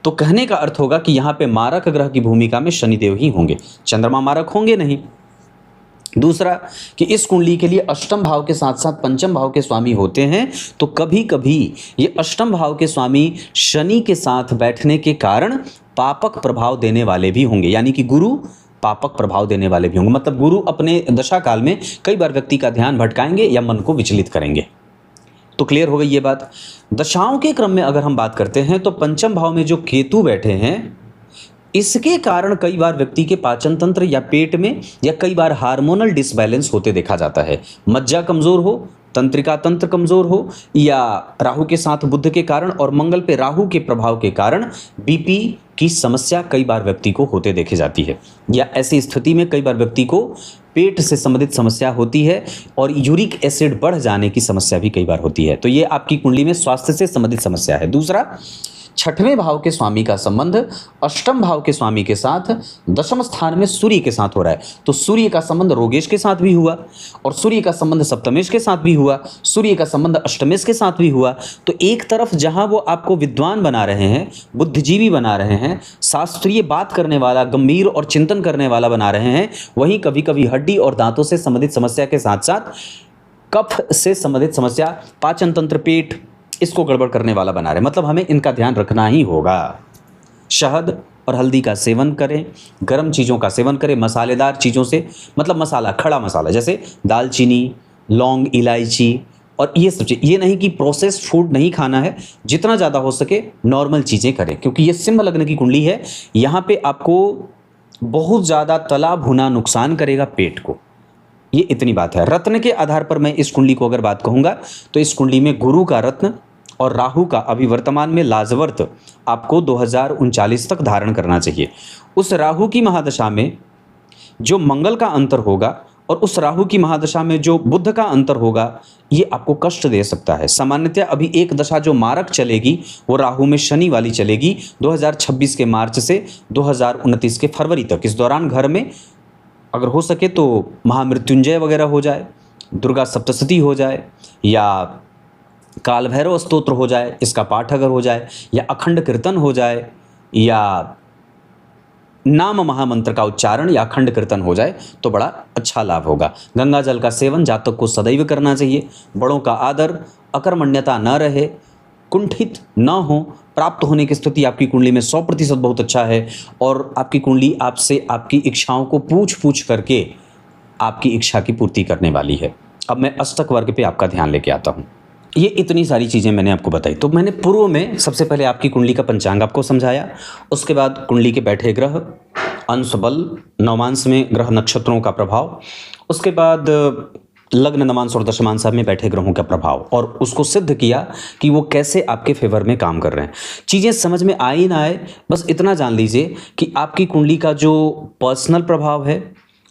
तो कहने का अर्थ होगा कि यहाँ पे मारक ग्रह की भूमिका में शनिदेव ही होंगे, चंद्रमा मारक होंगे नहीं। दूसरा कि इस कुंडली के लिए अष्टम भाव के साथ साथ पंचम भाव के स्वामी होते हैं, तो कभी कभी ये अष्टम भाव के स्वामी शनि के साथ बैठने के कारण पापक प्रभाव देने वाले भी होंगे, यानी कि गुरु पापक प्रभाव देने वाले भी होंगे। मतलब गुरु अपने दशा काल में कई बार व्यक्ति का ध्यान भटकाएंगे या मन को विचलित करेंगे। तो क्लियर हो गई ये बात। दशाओं के क्रम में अगर हम बात करते हैं तो पंचम भाव में जो केतु बैठे हैं, इसके कारण कई बार व्यक्ति के पाचन तंत्र या पेट में या कई बार हार्मोनल डिसबैलेंस होते देखा जाता है। मज्जा कमजोर हो, तंत्रिका तंत्र कमजोर हो, या राहु के साथ बुध के कारण और मंगल पे राहु के प्रभाव के कारण बीपी की समस्या कई बार व्यक्ति को होते देखे जाती है, या ऐसी स्थिति में कई बार व्यक्ति को पेट से संबंधित समस्या होती है और यूरिक एसिड बढ़ जाने की समस्या भी कई बार होती है। तो ये आपकी कुंडली में स्वास्थ्य से संबंधित समस्या है। दूसरा, 6वें भाव के स्वामी का संबंध अष्टम भाव के स्वामी के साथ 10वें स्थान में सूर्य के साथ हो रहा है। तो सूर्य का संबंध रोगेश के साथ भी हुआ और सूर्य का संबंध सप्तमेश के साथ भी हुआ, सूर्य का संबंध अष्टमेश के साथ भी हुआ। तो एक तरफ जहां वो आपको विद्वान बना रहे हैं, बुद्धिजीवी बना रहे हैं, शास्त्रीय बात करने वाला, गंभीर और चिंतन करने वाला बना रहे हैं, वहीं कभी कभी हड्डी और दांतों से संबंधित समस्या के साथ साथ कफ से संबंधित समस्या, पाचन तंत्र, पेट, इसको गड़बड़ करने वाला बना रहे। मतलब हमें इनका ध्यान रखना ही होगा। शहद और हल्दी का सेवन करें, गर्म चीज़ों का सेवन करें, मसालेदार चीज़ों से, मतलब मसाला, खड़ा मसाला जैसे दालचीनी, लौंग, इलायची और ये सब चीज़। ये नहीं कि प्रोसेस्ड फूड नहीं खाना है, जितना ज़्यादा हो सके नॉर्मल चीज़ें करें, क्योंकि ये सिंह लग्न की कुंडली है। यहाँ पे आपको बहुत ज़्यादा तला भुना नुकसान करेगा पेट को, ये इतनी बात है। रत्न के आधार पर मैं इस कुंडली को अगर बात कहूँगा तो इस कुंडली में गुरु का रत्न और राहु का अभी वर्तमान में लाजवर्त आपको 2039 तक धारण करना चाहिए। उस राहु की महादशा में जो मंगल का अंतर होगा और उस राहु की महादशा में जो बुध का अंतर होगा, ये आपको कष्ट दे सकता है। सामान्यतः अभी एक दशा जो मारक चलेगी वो राहु में शनि वाली चलेगी 2026 के मार्च से 2029 के फरवरी तक। इस दौरान घर में अगर हो सके तो महामृत्युंजय वगैरह हो जाए, दुर्गा सप्तशती हो जाए, या काल भैरव स्तोत्र हो जाए, इसका पाठ अगर हो जाए, या अखंड कीर्तन हो जाए, या नाम महामंत्र का उच्चारण या अखंड कीर्तन हो जाए तो बड़ा अच्छा लाभ होगा। गंगा जल का सेवन जातक को सदैव करना चाहिए। बड़ों का आदर, अकर्मण्यता न रहे, कुंठित न हो, प्राप्त होने की स्थिति आपकी कुंडली में 100% बहुत अच्छा है। और आपकी कुंडली आपसे आपकी इच्छाओं को पूछ करके आपकी इच्छा की पूर्ति करने वाली है। अब मैं अष्टक वर्ग पे आपका ध्यान लेके आता हूँ। ये इतनी सारी चीज़ें मैंने आपको बताई। तो मैंने पूर्व में सबसे पहले आपकी कुंडली का पंचांग आपको समझाया, उसके बाद कुंडली के बैठे ग्रह, अंश बल, नवमांश में ग्रह नक्षत्रों का प्रभाव, उसके बाद लग्न, नवांश और दशमांश में बैठे ग्रहों का प्रभाव, और उसको सिद्ध किया कि वो कैसे आपके फेवर में काम कर रहे हैं। चीज़ें समझ में आए ना आए, बस इतना जान लीजिए कि आपकी कुंडली का जो पर्सनल प्रभाव है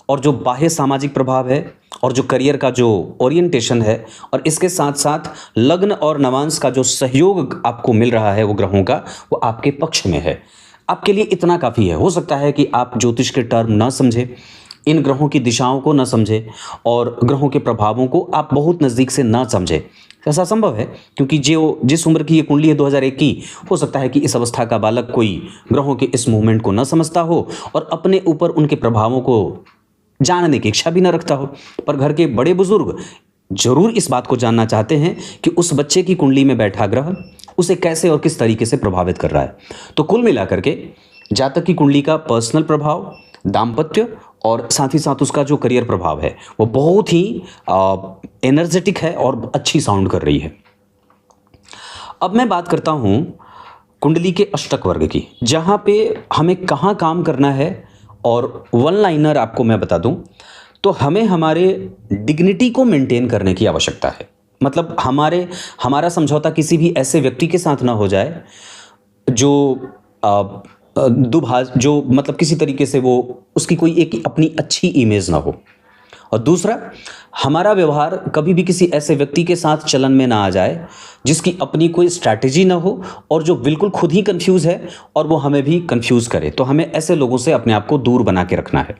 और जो बाह्य सामाजिक प्रभाव है और जो करियर का जो ओरिएंटेशन है, और इसके साथ साथ लग्न और नवांश का जो सहयोग आपको मिल रहा है वो ग्रहों का, वो आपके पक्ष में है। आपके लिए इतना काफ़ी है। हो सकता है कि आप ज्योतिष के टर्म ना समझे, इन ग्रहों की दिशाओं को न समझे और ग्रहों के प्रभावों को आप बहुत नज़दीक से ना समझे। ऐसा संभव है क्योंकि जो जिस उम्र की ये कुंडली है 2001 की, हो सकता है कि इस अवस्था का बालक कोई ग्रहों के इस मूवमेंट को न समझता हो और अपने ऊपर उनके प्रभावों को जानने की इच्छा भी न रखता हो। पर घर के बड़े बुजुर्ग जरूर इस बात को जानना चाहते हैं कि उस बच्चे की कुंडली में बैठा ग्रह उसे कैसे और किस तरीके से प्रभावित कर रहा है। तो कुल मिलाकर के जातक की कुंडली का पर्सनल प्रभाव, दाम्पत्य और साथ ही साथ उसका जो करियर प्रभाव है वो बहुत ही एनर्जेटिक है और अच्छी साउंड कर रही है। अब मैं बात करता हूँ कुंडली के अष्टक वर्ग की, जहाँ पे हमें कहाँ काम करना है। और वन लाइनर आपको मैं बता दूँ तो हमें हमारे डिग्निटी को मेंटेन करने की आवश्यकता है। मतलब हमारा समझौता किसी भी ऐसे व्यक्ति के साथ ना हो जाए जो दुभाष, जो मतलब किसी तरीके से वो उसकी कोई एक अपनी अच्छी इमेज ना हो। और दूसरा, हमारा व्यवहार कभी भी किसी ऐसे व्यक्ति के साथ चलन में ना आ जाए जिसकी अपनी कोई स्ट्रैटेजी ना हो और जो बिल्कुल खुद ही कंफ्यूज है और वो हमें भी कंफ्यूज करे। तो हमें ऐसे लोगों से अपने आप को दूर बना के रखना है।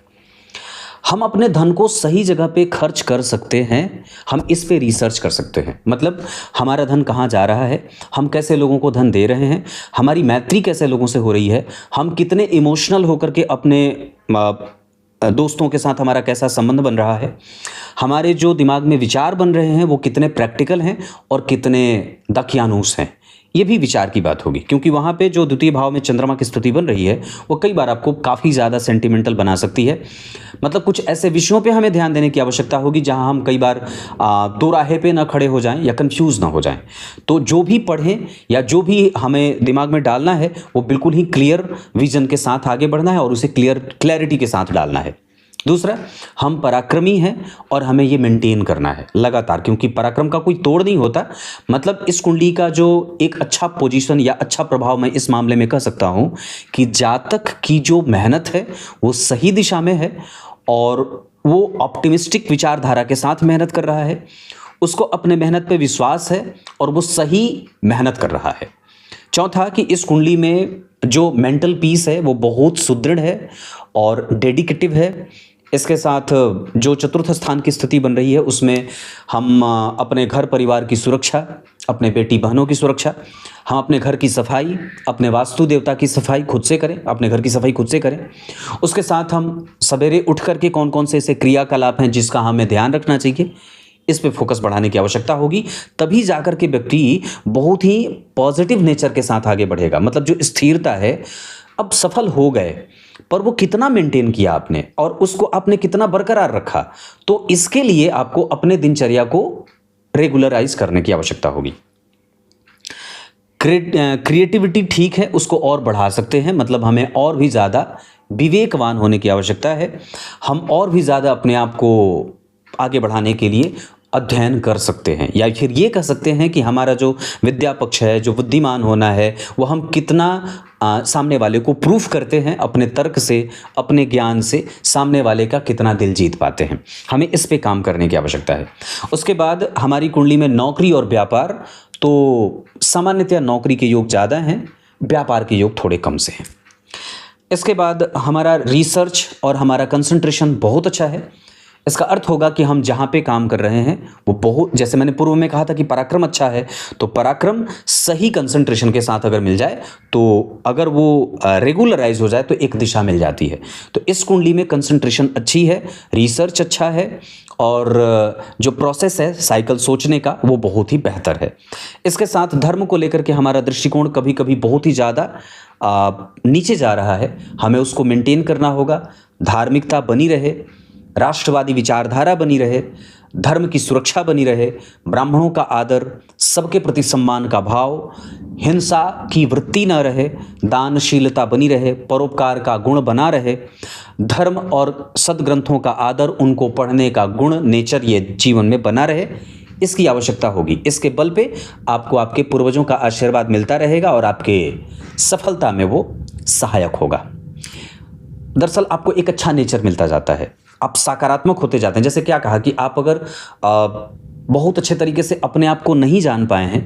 हम अपने धन को सही जगह पे खर्च कर सकते हैं, हम इस पे रिसर्च कर सकते हैं। मतलब हमारा धन कहाँ जा रहा है, हम कैसे लोगों को धन दे रहे हैं, हमारी मैत्री कैसे लोगों से हो रही है, हम कितने इमोशनल होकर के अपने दोस्तों के साथ हमारा कैसा संबंध बन रहा है, हमारे जो दिमाग में विचार बन रहे हैं वो कितने प्रैक्टिकल हैं और कितने दकियानूस हैं। ये भी विचार की बात होगी, क्योंकि वहाँ पे जो द्वितीय भाव में चंद्रमा की स्थिति बन रही है वो कई बार आपको काफ़ी ज़्यादा सेंटिमेंटल बना सकती है। मतलब कुछ ऐसे विषयों पे हमें ध्यान देने की आवश्यकता होगी जहाँ हम कई बार दो राहे पे ना खड़े हो जाएं या कंफ्यूज ना हो जाएं। तो जो भी पढ़ें या जो भी हमें दिमाग में डालना है वो बिल्कुल ही क्लियर विजन के साथ आगे बढ़ना है और उसे क्लैरिटी के साथ डालना है। दूसरा, हम पराक्रमी हैं और हमें ये मेंटेन करना है लगातार, क्योंकि पराक्रम का कोई तोड़ नहीं होता। मतलब इस कुंडली का जो एक अच्छा पोजीशन या अच्छा प्रभाव मैं इस मामले में कह सकता हूं कि जातक की जो मेहनत है वो सही दिशा में है और वो ऑप्टिमिस्टिक विचारधारा के साथ मेहनत कर रहा है, उसको अपने मेहनत पे विश्वास है और वो सही मेहनत कर रहा है। चौथा, कि इस कुंडली में जो मेंटल पीस है वो बहुत सुदृढ़ है और डेडिकेटिव है। इसके साथ जो चतुर्थ स्थान की स्थिति बन रही है उसमें हम अपने घर परिवार की सुरक्षा, अपने बेटी बहनों की सुरक्षा, हम अपने घर की सफाई, अपने वास्तु देवता की सफाई खुद से करें, अपने घर की सफाई खुद से करें। उसके साथ हम सवेरे उठ करके कौन कौन से ऐसे क्रियाकलाप हैं जिसका हमें ध्यान रखना चाहिए, इस पे फोकस बढ़ाने की आवश्यकता होगी। तभी जाकर के व्यक्ति बहुत ही पॉजिटिव नेचर के साथ आगे बढ़ेगा। मतलब जो स्थिरता है, अब सफल हो गए पर वो कितना मेंटेन किया आपने और उसको आपने कितना बरकरार रखा, तो इसके लिए आपको अपने दिनचर्या को रेगुलराइज करने की आवश्यकता होगी। क्रिएटिविटी ठीक है, उसको और बढ़ा सकते हैं। मतलब हमें और भी ज़्यादा विवेकवान होने की आवश्यकता है। हम और भी ज़्यादा अपने आप को आगे बढ़ाने के लिए अध्ययन कर सकते हैं, या फिर ये कह सकते हैं कि हमारा जो विद्या पक्ष है, जो बुद्धिमान होना है, वो हम कितना सामने वाले को प्रूफ करते हैं अपने तर्क से, अपने ज्ञान से, सामने वाले का कितना दिल जीत पाते हैं। हमें इस पे काम करने की आवश्यकता है। उसके बाद हमारी कुंडली में नौकरी और व्यापार, तो सामान्यतः नौकरी के योग ज़्यादा हैं, व्यापार के योग थोड़े कम से हैं। इसके बाद हमारा रिसर्च और हमारा कंसंट्रेशन बहुत अच्छा है। इसका अर्थ होगा कि हम जहाँ पे काम कर रहे हैं वो बहुत, जैसे मैंने पूर्व में कहा था कि पराक्रम अच्छा है, तो पराक्रम सही कंसंट्रेशन के साथ अगर मिल जाए, तो अगर वो रेगुलराइज हो जाए तो एक दिशा मिल जाती है। तो इस कुंडली में कंसंट्रेशन अच्छी है, रिसर्च अच्छा है और जो प्रोसेस है साइकिल सोचने का वो बहुत ही बेहतर है। इसके साथ धर्म को लेकर के हमारा दृष्टिकोण कभी कभी बहुत ही ज़्यादा नीचे जा रहा है, हमें उसको मेंटेन करना होगा। धार्मिकता बनी रहे, राष्ट्रवादी विचारधारा बनी रहे, धर्म की सुरक्षा बनी रहे, ब्राह्मणों का आदर, सबके प्रति सम्मान का भाव, हिंसा की वृत्ति न रहे, दानशीलता बनी रहे, परोपकार का गुण बना रहे, धर्म और सद्ग्रंथों का आदर, उनको पढ़ने का गुण, नेचर ये जीवन में बना रहे, इसकी आवश्यकता होगी। इसके बल पे आपको आपके पूर्वजों का आशीर्वाद मिलता रहेगा और आपके सफलता में वो सहायक होगा। दरअसल आपको एक अच्छा नेचर मिलता जाता है, आप सकारात्मक होते जाते हैं। जैसे क्या कहा कि आप अगर बहुत अच्छे तरीके से अपने आप को नहीं जान पाए हैं,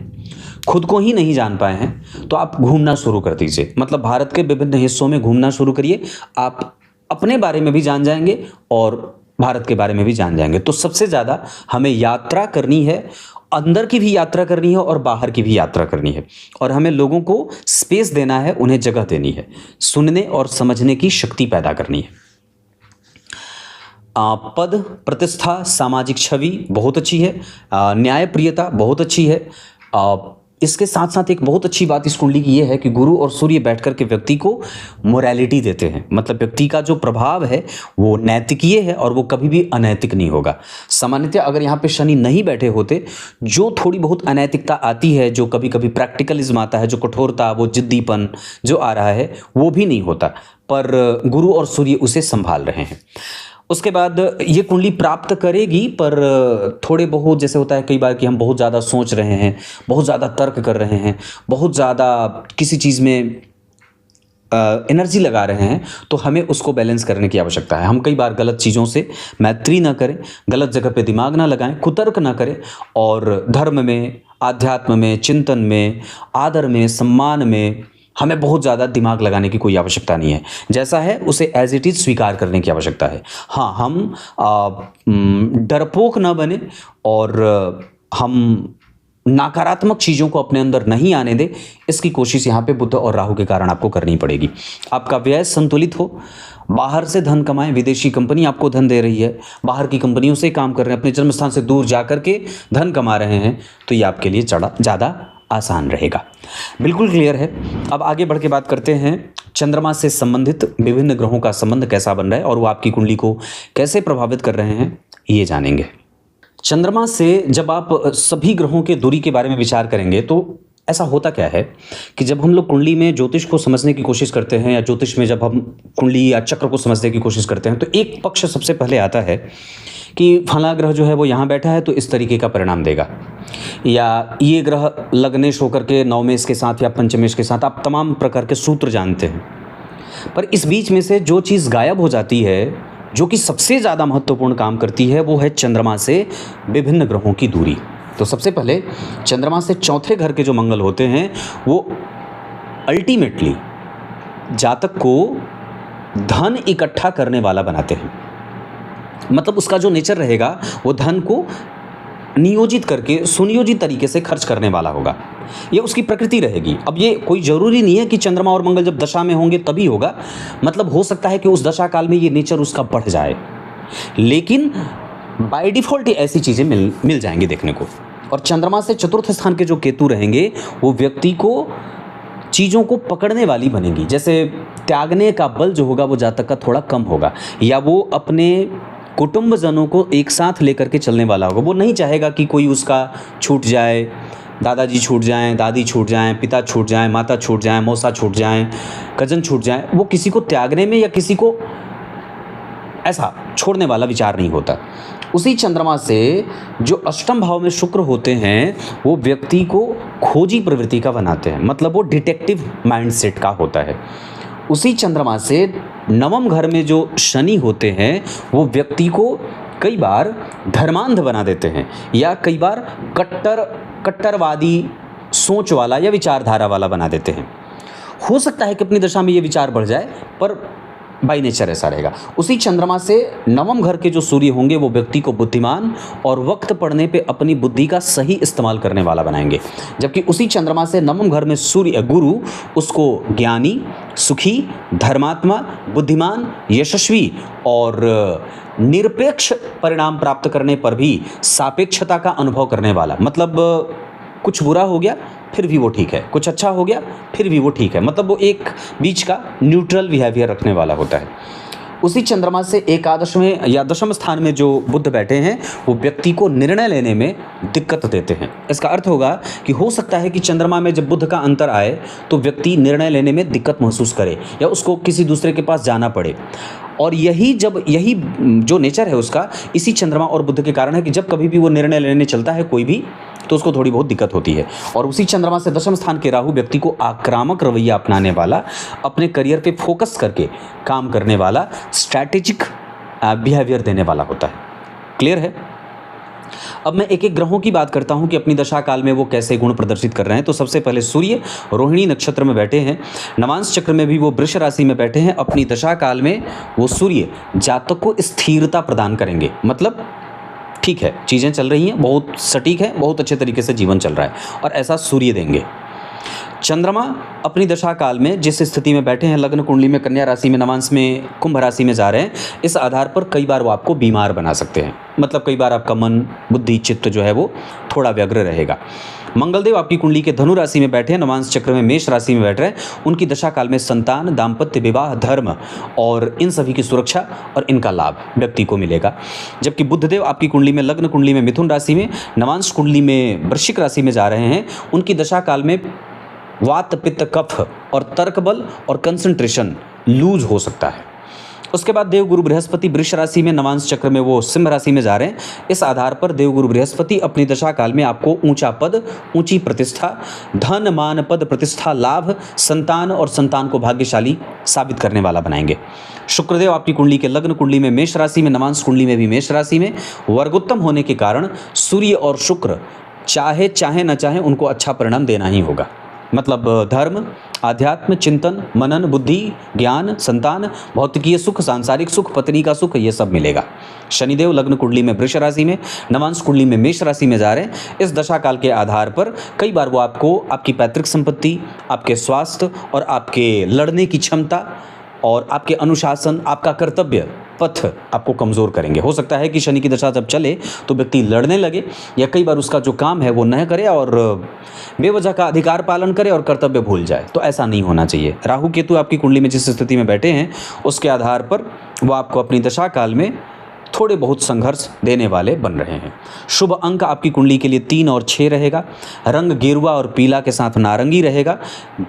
खुद को ही नहीं जान पाए हैं, तो आप घूमना शुरू कर दीजिए। मतलब भारत के विभिन्न हिस्सों में घूमना शुरू करिए, आप अपने बारे में भी जान जाएंगे और भारत के बारे में भी जान जाएंगे। तो सबसे ज़्यादा हमें यात्रा करनी है, अंदर की भी यात्रा करनी है और बाहर की भी यात्रा करनी है, और हमें लोगों को स्पेस देना है, उन्हें जगह देनी है, सुनने और समझने की शक्ति पैदा करनी है। पद, प्रतिष्ठा, सामाजिक छवि बहुत अच्छी है, न्यायप्रियता बहुत अच्छी है। इसके साथ साथ एक बहुत अच्छी बात इस कुंडली की ये है कि गुरु और सूर्य बैठकर के व्यक्ति को मोरालिटी देते हैं। मतलब व्यक्ति का जो प्रभाव है वो नैतिकीय है और वो कभी भी अनैतिक नहीं होगा। सामान्यतः अगर यहाँ पे शनि नहीं बैठे होते, जो थोड़ी बहुत अनैतिकता आती है, जो कभी कभी प्रैक्टिकलिज्म आता है, जो कठोरता, वो जिद्दीपन जो आ रहा है, वो भी नहीं होता, पर गुरु और सूर्य उसे संभाल रहे हैं। उसके बाद ये कुंडली प्राप्त करेगी, पर थोड़े बहुत जैसे होता है कई बार कि हम बहुत ज़्यादा सोच रहे हैं, बहुत ज़्यादा तर्क कर रहे हैं, बहुत ज़्यादा किसी चीज़ में एनर्जी लगा रहे हैं, तो हमें उसको बैलेंस करने की आवश्यकता है। हम कई बार गलत चीज़ों से मैत्री ना करें, गलत जगह पे दिमाग ना लगाएं, कुतर्क ना करें, और धर्म में, आध्यात्म में, चिंतन में, आदर में, सम्मान में हमें बहुत ज़्यादा दिमाग लगाने की कोई आवश्यकता नहीं है। जैसा है उसे एज इट इज़ स्वीकार करने की आवश्यकता है। हाँ, हम डरपोक ना बने और हम नकारात्मक चीज़ों को अपने अंदर नहीं आने दे, इसकी कोशिश यहाँ पे बुध और राहु के कारण आपको करनी पड़ेगी। आपका व्यय संतुलित हो, बाहर से धन कमाएं, विदेशी कंपनी आपको धन दे रही है, बाहर की कंपनियों से काम कर रहे हैं, अपने जन्म स्थान से दूर जा कर के धन कमा रहे हैं, तो ये आपके लिए ज़्यादा आसान रहेगा। बिल्कुल क्लियर है। अब आगे बढ़ के बात करते हैं चंद्रमा से संबंधित विभिन्न ग्रहों का संबंध कैसा बन रहा है और वो आपकी कुंडली को कैसे प्रभावित कर रहे हैं, ये जानेंगे। चंद्रमा से जब आप सभी ग्रहों के दूरी के बारे में विचार करेंगे तो ऐसा होता क्या है कि जब हम लोग कुंडली में ज्योतिष को समझने की कोशिश करते हैं, या ज्योतिष में जब हम कुंडली या चक्र को समझने की कोशिश करते हैं, तो एक पक्ष सबसे पहले आता है कि फला ग्रह जो है वो यहाँ बैठा है तो इस तरीके का परिणाम देगा, या ये ग्रह लग्नेश होकर के नवमेश के साथ या पंचमेश के साथ, आप तमाम प्रकार के सूत्र जानते हैं। पर इस बीच में से जो चीज़ गायब हो जाती है, जो कि सबसे ज़्यादा महत्वपूर्ण काम करती है, वो है चंद्रमा से विभिन्न ग्रहों की दूरी। तो सबसे पहले चंद्रमा से चौथे घर के जो मंगल होते हैं, वो अल्टीमेटली जातक को धन इकट्ठा करने वाला बनाते हैं। मतलब उसका जो नेचर रहेगा वो धन को नियोजित करके सुनियोजित तरीके से खर्च करने वाला होगा, ये उसकी प्रकृति रहेगी। अब ये कोई ज़रूरी नहीं है कि चंद्रमा और मंगल जब दशा में होंगे तभी होगा, मतलब हो सकता है कि उस दशा काल में ये नेचर उसका बढ़ जाए, लेकिन बाय डिफ़ॉल्ट ऐसी चीज़ें मिल जाएंगी देखने को। और चंद्रमा से चतुर्थ स्थान के जो केतु रहेंगे, वो व्यक्ति को चीज़ों को पकड़ने वाली बनेगी। जैसे त्यागने का बल जो होगा वो जातक का थोड़ा कम होगा, या वो अपने कुटुंबजनों को एक साथ लेकर के चलने वाला होगा। वो नहीं चाहेगा कि कोई उसका छूट जाए, दादाजी छूट जाएं, दादी छूट जाएं, पिता छूट जाएं, माता छूट जाएं, मौसा छूट जाएं, कजन छूट जाएं। वो किसी को त्यागने में या किसी को ऐसा छोड़ने वाला विचार नहीं होता। उसी चंद्रमा से जो अष्टम भाव में शुक्र होते हैं, वो व्यक्ति को खोजी प्रवृत्ति का बनाते हैं, मतलब वो डिटेक्टिव माइंडसेट का होता है। उसी चंद्रमा से नवम घर में जो शनि होते हैं, वो व्यक्ति को कई बार धर्मांध बना देते हैं, या कई बार कट्टरवादी सोच वाला या विचारधारा वाला बना देते हैं। हो सकता है कि अपनी दशा में ये विचार बढ़ जाए, पर बाई नेचर ऐसा रहेगा। उसी चंद्रमा से नवम घर के जो सूर्य होंगे, वो व्यक्ति को बुद्धिमान और वक्त पड़ने पे अपनी बुद्धि का सही इस्तेमाल करने वाला बनाएंगे। जबकि उसी चंद्रमा से नवम घर में सूर्य गुरु उसको ज्ञानी, सुखी, धर्मात्मा, बुद्धिमान, यशस्वी और निरपेक्ष परिणाम प्राप्त करने पर भी सापेक्षता का अनुभव करने वाला, मतलब कुछ बुरा हो गया फिर भी वो ठीक है, कुछ अच्छा हो गया फिर भी वो ठीक है, मतलब वो एक बीच का न्यूट्रल बिहेवियर रखने वाला होता है। उसी चंद्रमा से एकादश में या दशम स्थान में जो बुध बैठे हैं, वो व्यक्ति को निर्णय लेने में दिक्कत देते हैं। इसका अर्थ होगा कि हो सकता है कि चंद्रमा में जब बुध का अंतर आए तो व्यक्ति निर्णय लेने में दिक्कत महसूस करे, या उसको किसी दूसरे के पास जाना पड़े। और यही जो नेचर है उसका, इसी चंद्रमा और बुध के कारण है कि जब कभी भी वो निर्णय लेने चलता है कोई भी, तो उसको थोड़ी बहुत दिक्कत होती है। और उसी चंद्रमा से दशम स्थान के राहु व्यक्ति को आक्रामक रवैया अपनाने वाला, अपने करियर पे फोकस करके काम करने वाला, स्ट्रैटेजिक बिहेवियर देने वाला होता है। क्लियर है? अब मैं एक एक ग्रहों की बात करता हूं कि अपनी दशा काल में वो कैसे गुण प्रदर्शित कर रहे हैं। तो सबसे पहले सूर्य रोहिणी नक्षत्र में बैठे हैं, नवांश चक्र में भी वो वृष राशि में बैठे हैं। अपनी दशा काल में वो सूर्य जातक को स्थिरता प्रदान करेंगे, मतलब ठीक है, चीज़ें चल रही हैं, बहुत सटीक है, बहुत अच्छे तरीके से जीवन चल रहा है, और ऐसा सूर्य देंगे। चंद्रमा अपनी दशा काल में जिस स्थिति में बैठे हैं, लग्न कुंडली में कन्या राशि में, नवांश में कुंभ राशि में जा रहे हैं, इस आधार पर कई बार वो आपको बीमार बना सकते हैं। मतलब कई बार आपका मन, बुद्धि, चित्त जो है वो थोड़ा व्यग्र रहेगा। मंगलदेव आपकी कुंडली के धनु राशि में बैठे हैं, नवांश चक्र में मेष राशि में बैठ रहे हैं। उनकी दशा काल में संतान, दाम्पत्य, विवाह, धर्म और इन सभी की सुरक्षा और इनका लाभ व्यक्ति को मिलेगा। जबकि बुधदेव आपकी कुंडली में, लग्न कुंडली में मिथुन राशि में, नवांश कुंडली में वृश्चिक राशि में जा रहे हैं। उनकी दशा काल में वात, पित्त, कफ और तर्क बल और कंसंट्रेशन लूज हो सकता है। उसके बाद देवगुरु बृहस्पति वृष राशि में, नवांश चक्र में वो सिंह राशि में जा रहे हैं। इस आधार पर देवगुरु बृहस्पति अपनी दशा काल में आपको ऊंचा पद, ऊंची प्रतिष्ठा, धन, मान, पद, प्रतिष्ठा, लाभ, संतान और संतान को भाग्यशाली साबित करने वाला बनाएंगे। शुक्रदेव आपकी कुंडली के लग्न कुंडली में मेष राशि में, नवांश कुंडली में भी मेष राशि में, वर्गोत्तम होने के कारण सूर्य और शुक्र चाहे न चाहे उनको अच्छा परिणाम देना ही होगा। मतलब धर्म, आध्यात्म, चिंतन, मनन, बुद्धि, ज्ञान, संतान, भौतिकीय सुख, सांसारिक सुख, पत्नी का सुख, ये सब मिलेगा। शनिदेव लग्न कुंडली में वृष राशि में, नवांश कुंडली में मेष राशि में जा रहे हैं। इस दशा काल के आधार पर कई बार वो आपको आपकी पैतृक संपत्ति, आपके स्वास्थ्य और आपके लड़ने की क्षमता और आपके अनुशासन, आपका कर्तव्य पथ आपको कमज़ोर करेंगे। हो सकता है कि शनि की दशा जब चले तो व्यक्ति लड़ने लगे या कई बार उसका जो काम है वो न करे और बेवजह का अधिकार पालन करे और कर्तव्य भूल जाए। तो ऐसा नहीं होना चाहिए। राहु केतु आपकी कुंडली में जिस स्थिति में बैठे हैं उसके आधार पर वो आपको अपनी दशा काल में थोड़े बहुत संघर्ष देने वाले बन रहे हैं। शुभ अंक आपकी कुंडली के लिए 3 और 6 रहेगा। रंग गेरुआ और पीला के साथ नारंगी रहेगा।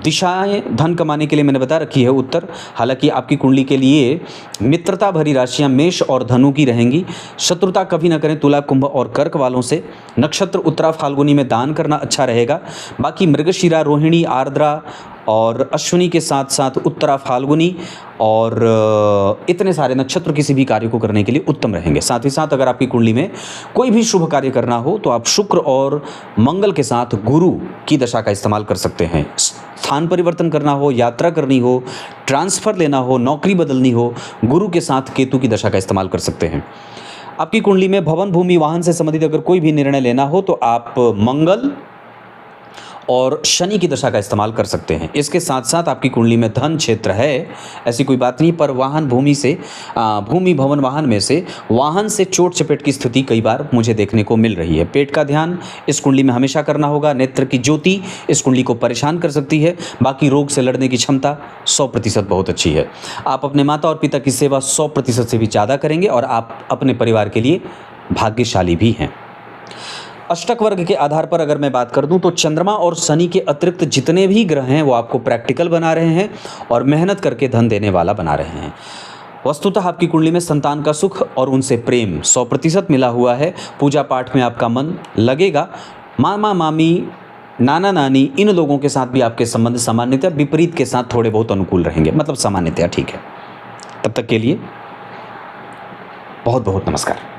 दिशाएं धन कमाने के लिए मैंने बता रखी है उत्तर। हालांकि आपकी कुंडली के लिए मित्रता भरी राशियां मेष और धनु की रहेंगी। शत्रुता कभी ना करें तुला, कुंभ और कर्क वालों से। नक्षत्र उत्तरा फाल्गुनी में दान करना अच्छा रहेगा। बाकी मृगशिरा, रोहिणी, आर्द्रा और अश्विनी के साथ साथ उत्तरा, फाल्गुनी और इतने सारे नक्षत्र किसी भी कार्य को करने के लिए उत्तम रहेंगे। साथ ही साथ अगर आपकी कुंडली में कोई भी शुभ कार्य करना हो तो आप शुक्र और मंगल के साथ गुरु की दशा का इस्तेमाल कर सकते हैं। स्थान परिवर्तन करना हो, यात्रा करनी हो, ट्रांसफ़र लेना हो, नौकरी बदलनी हो, गुरु के साथ केतु की दशा का इस्तेमाल कर सकते हैं। आपकी कुंडली में भवन, भूमि, वाहन से संबंधित अगर कोई भी निर्णय लेना हो तो आप मंगल और शनि की दशा का इस्तेमाल कर सकते हैं। इसके साथ साथ आपकी कुंडली में धन क्षेत्र है, ऐसी कोई बात नहीं, पर वाहन, भूमि, भवन, वाहन में से वाहन से चोट चपेट की स्थिति कई बार मुझे देखने को मिल रही है। पेट का ध्यान इस कुंडली में हमेशा करना होगा। नेत्र की ज्योति इस कुंडली को परेशान कर सकती है। बाकी रोग से लड़ने की क्षमता 100% बहुत अच्छी है। आप अपने माता और पिता की सेवा 100% से भी ज़्यादा करेंगे और आप अपने परिवार के लिए भाग्यशाली भी हैं। अष्टक वर्ग के आधार पर अगर मैं बात कर दूं तो चंद्रमा और शनि के अतिरिक्त जितने भी ग्रह हैं वो आपको प्रैक्टिकल बना रहे हैं और मेहनत करके धन देने वाला बना रहे हैं। वस्तुतः आपकी कुंडली में संतान का सुख और उनसे प्रेम 100% मिला हुआ है। पूजा पाठ में आपका मन लगेगा। मामा मामी, नाना नानी, इन लोगों के साथ भी आपके संबंध सामान्यतः विपरीत के साथ थोड़े बहुत अनुकूल रहेंगे, मतलब सामान्यतः ठीक है। तब तक के लिए बहुत बहुत नमस्कार।